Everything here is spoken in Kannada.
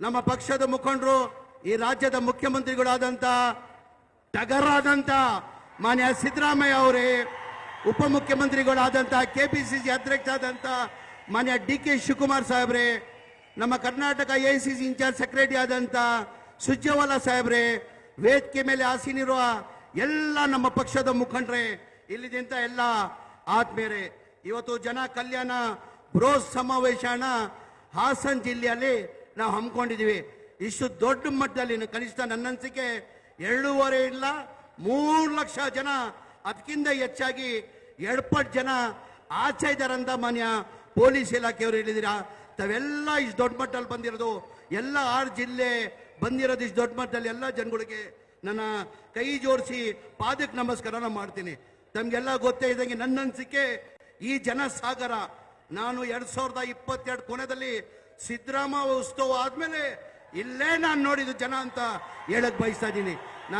ನಮ್ಮ ಪಕ್ಷದ ಮುಖಂಡರು, ಈ ರಾಜ್ಯದ ಮುಖ್ಯಮಂತ್ರಿಗಳಾದಂಥ ಟಗರಾದಂಥ ಮಾನ್ಯ ಸಿದ್ದರಾಮಯ್ಯ ಅವರೇ, ಉಪಮುಖ್ಯಮಂತ್ರಿಗಳಾದಂಥ ಕೆಪಿಸಿಸಿ ಅಧ್ಯಕ್ಷ ಆದಂಥ ಮಾನ್ಯ ಡಿ.ಕೆ. ಶಿವಕುಮಾರ್ ಸಾಹೇಬ್ರೆ, ನಮ್ಮ ಕರ್ನಾಟಕ ಎಐಸಿಸಿ ಇನ್ಚಾರ್ಜ್ ಸೆಕ್ರೆಟರಿ ಆದಂಥ ಸುರ್ಜೇವಾಲಾ ಸಾಹೇಬ್ರೆ, ವೇದಿಕೆ ಮೇಲೆ ಆಸೀನಿರುವ ಎಲ್ಲ ನಮ್ಮ ಪಕ್ಷದ ಮುಖಂಡರೇ, ಇಲ್ಲಿದ್ದಂಥ ಎಲ್ಲ ಆತ್ಮೀಯರೇ, ಇವತ್ತು ಜನ ಕಲ್ಯಾಣ ಬೃಹತ್ ಸಮಾವೇಶನ ಹಾಸನ ಜಿಲ್ಲೆಯಲ್ಲಿ ನಾವು ಹಮ್ಮಿಕೊಂಡಿದ್ದೀವಿ. ಇಷ್ಟು ದೊಡ್ಡ ಮಟ್ಟದಲ್ಲಿ ಕನಿಷ್ಠ ನನ್ನ ಅನಿಸಿಕೆ 2.5 ಇಲ್ಲ 3 ಲಕ್ಷ ಜನ, ಅದಕ್ಕಿಂತ ಹೆಚ್ಚಾಗಿ 2 ಪಟ್ಟು ಜನ ಆಚೆ ಇದ್ದಾರಂತ ಮಾನ್ಯ ಪೊಲೀಸ್ ಇಲಾಖೆಯವರು ಹೇಳಿದಿರಾ. ತಾವೆಲ್ಲ ಇಷ್ಟು ದೊಡ್ಡ ಮಟ್ಟದಲ್ಲಿ ಬಂದಿರೋದು, ಎಲ್ಲ 6 ಜಿಲ್ಲೆ ಬಂದಿರೋದು ಇಷ್ಟು ದೊಡ್ಡ ಮಟ್ಟದಲ್ಲಿ ಎಲ್ಲ ಜನಗಳಿಗೆ ನನ್ನ ಕೈ ಜೋಡಿಸಿ ಪಾದಕ್ಕೆ ನಮಸ್ಕಾರನ ಮಾಡ್ತೀನಿ. ತಮಗೆಲ್ಲ ಗೊತ್ತೇ ಇದ್ದಂಗೆ ನನ್ನ ಅನಿಸಿಕೆ ಈ ಜನಸಾಗರ ನಾನು 2022 ಕೊನೆಯಲ್ಲಿ ಸಿದ್ದರಾಮಯ್ಯ ಉತ್ಸವ ಆದ್ಮೇಲೆ ಇಲ್ಲೇ ನಾನು ನೋಡಿದ ಜನ ಅಂತ ಹೇಳಕ್ ಬಯಸ್ತಾ ಇದ್ದೀನಿ.